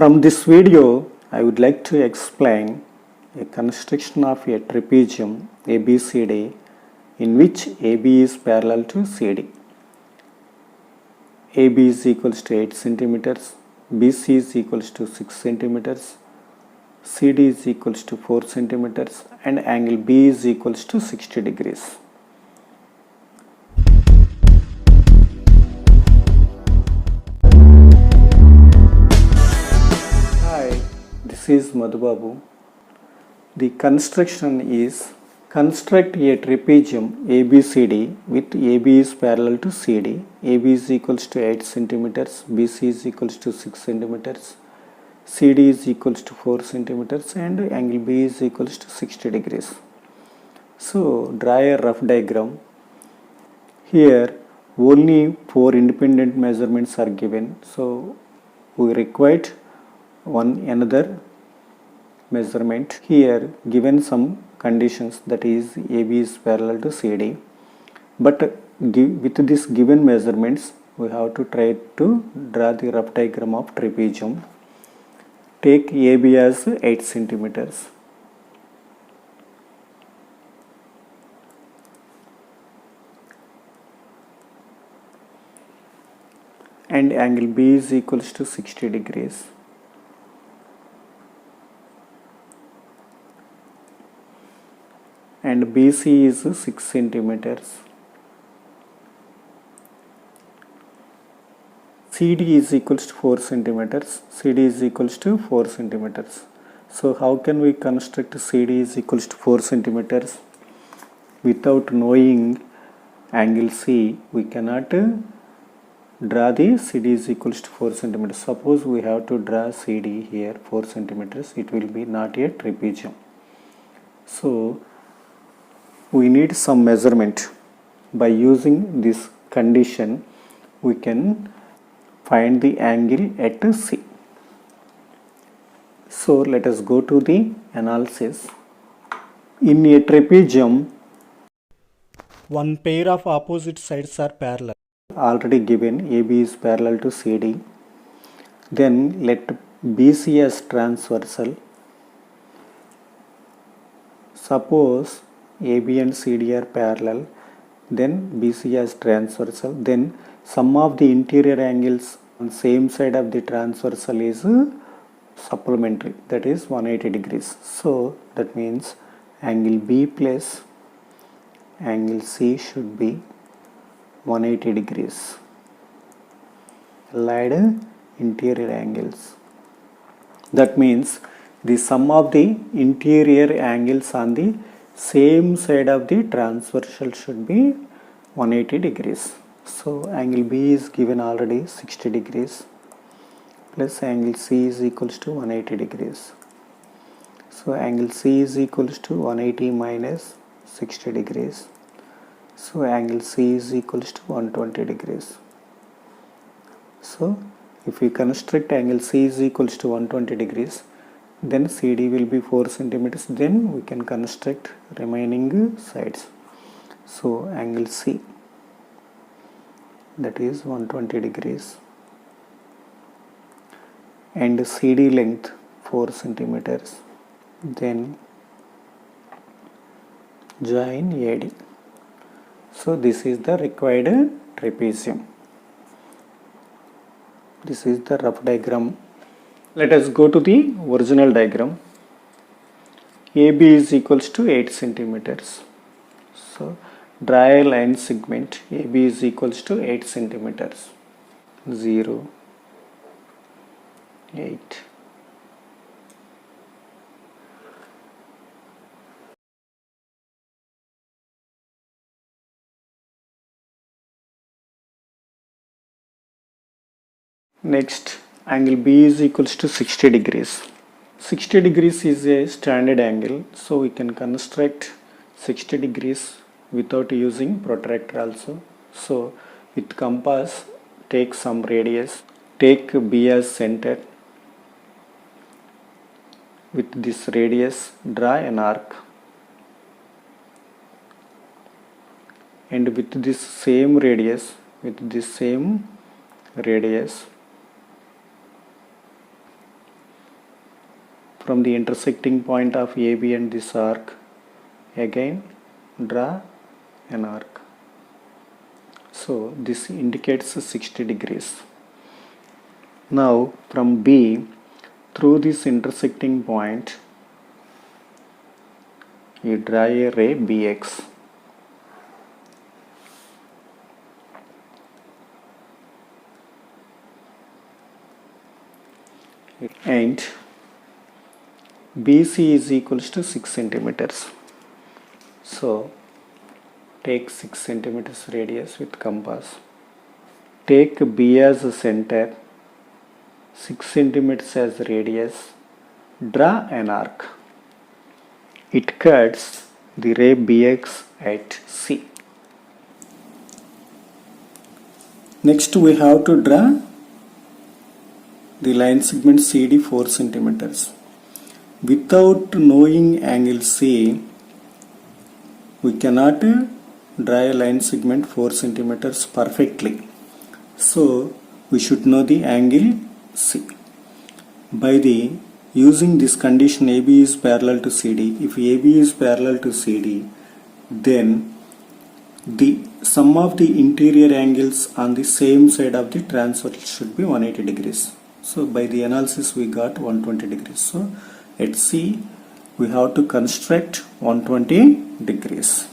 From this video, I would like to explain a construction of a trapezium ABCD in which AB is parallel to CD. AB is equals to 8 centimeters, BC is equals to 6 centimeters, CD is equals to 4 centimeters, and angle B is equals to 60 degrees. Hi, this is Madhubabu. The construction is construct a trapezium ABCD with AB is parallel to CD. AB is equals to 8 centimeters, BC is equals to 6 centimeters, CD is equals to 4 centimeters, and angle B is equals to 60 degrees. So draw a rough diagram. Here only 4 independent measurements are given. So we required another measurement. Here given some conditions, that is AB is parallel to CD, but with this given measurements we have to try to draw the rough diagram of trapezium. Take AB as 8 centimeters. And angle B is equals to 60 degrees. And BC is 6 centimeters. CD is equals to 4 centimeters. CD is equals to 4 centimeters. So how can we construct CD is equals to 4 centimeters? Without knowing angle C, we cannot draw the CD is equals to 4 centimeters. Suppose we have to draw CD here 4 centimeters, it will be not a trapezium. So we need some measurement. By using this condition, we can find the angle at C. So let us go to the analysis. In a trapezium, one pair of opposite sides are parallel. Already given AB is parallel to CD. Then let BC as transversal. Suppose AB and CD are parallel, then BC as transversal, then sum of the interior angles on same side of the transversal is supplementary, that is 180 degrees. So that means angle B plus angle C should be 180 degrees. Allied interior angles. That means the sum of the interior angles on the same side of the transversal should be 180 degrees. So angle B is given already 60 degrees plus angle C is equals to 180 degrees. So angle C is equals to 180 minus 60 degrees. So angle C is equals to 120 degrees. So if we construct angle C is equals to 120 degrees, then CD will be 4 centimeters, then we can construct remaining sides. So angle C, that is 120 degrees, and CD length 4 centimeters, then join AD. So this is the required trapezium. This is the rough diagram. Let us go to the original diagram. AB is equals to 8 centimeters. So draw a line segment. AB is equals to 8 centimeters. 0, 8. Next, angle B is equals to 60 degrees. 60 degrees is a standard angle, so we can construct 60 degrees without using protractor also. So with compass, take some radius, take B as center. With this radius, draw an arc, and with this same radius, from the intersecting point of AB and this arc, again draw an arc. So this indicates 60 degrees. Now from B, through this intersecting point, you draw a ray BX. And BC is equals to 6 centimeters. So take 6 centimeters radius with compass. Take B as a center, 6 centimeters as radius. Draw an arc. It cuts the ray BX at C. Next we have to draw the line segment CD 4 centimeters. Without knowing angle C, we cannot draw a line segment 4 centimeters perfectly. So we should know the angle C. By using this condition, AB is parallel to CD. If AB is parallel to CD, then the sum of the interior angles on the same side of the transversal should be 180 degrees. So by the analysis we got 120 degrees. So at C we have to construct 120 degrees.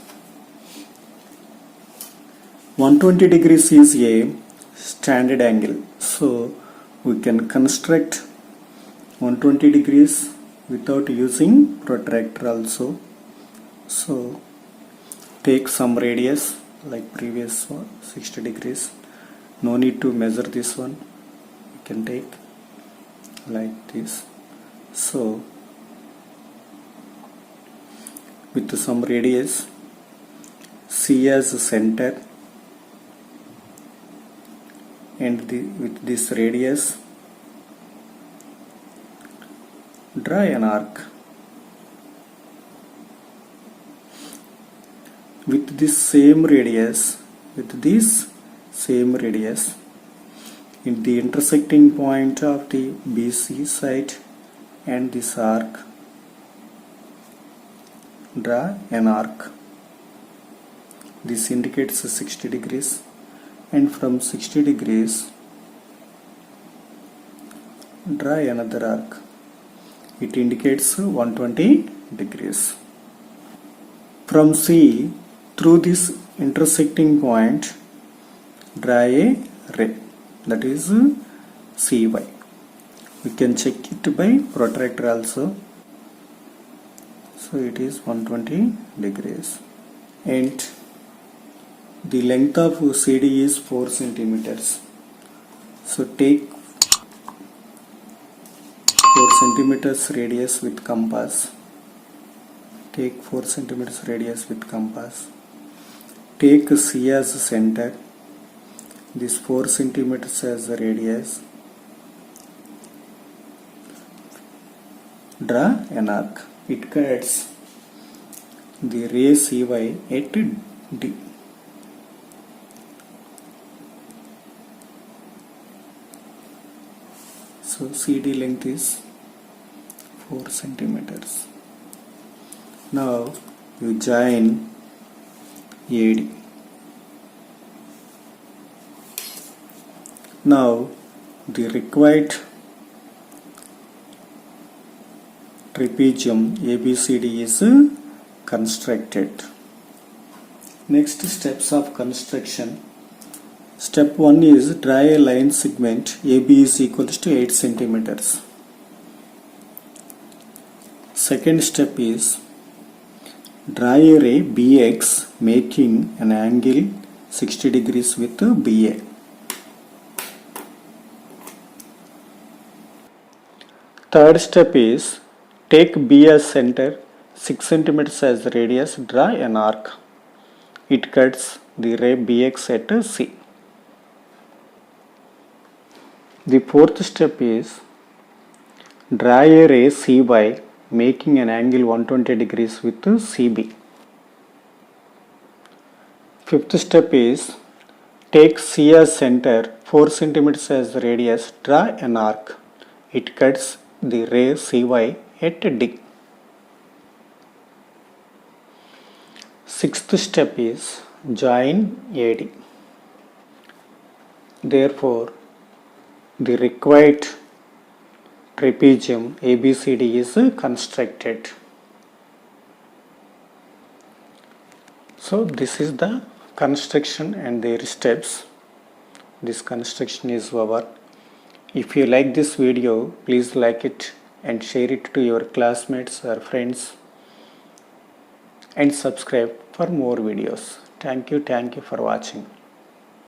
120 degrees is a standard angle. So we can construct 120 degrees without using protractor also. So take some radius like previous one, 60 degrees. No need to measure this one. You can take like this. So with some radius, C as a center, and with this radius draw an arc. With this same radius, in the intersecting point of the BC side and this arc, draw an arc. This indicates 60 degrees, and from 60 degrees draw another arc. It indicates 120 degrees. From C, through this intersecting point, draw a ray, that is CY. We can check it by protractor also. So it is 120 degrees. And the length of CD is 4 centimeters. So take 4 centimeters radius with compass. Take 4 centimeters radius with compass. Take C as a center. This 4 centimeters as the radius. Draw an arc. It cuts the ray CY at D. So CD length is 4 centimeters. Now you join AD. Now the required trapezium ABCD is constructed. Next steps of construction. Step 1 is draw a line segment AB is equals to 8 centimeters. Second step is draw a ray BX making an angle 60 degrees with BA. Third step is take B as center, 6 centimeters as the radius, draw an arc. It cuts the ray BX at C. The fourth step is draw a ray CY making an angle 120 degrees with CB. Fifth step is take C as center, 4 centimeters as the radius, draw an arc. It cuts the ray CY at D. Sixth step is join AD. Therefore, the required trapezium ABCD is constructed. So this is the construction and their steps. This construction is over. If you like this video, please like it and share it to your classmates or friends, and subscribe for more videos. Thank you for watching.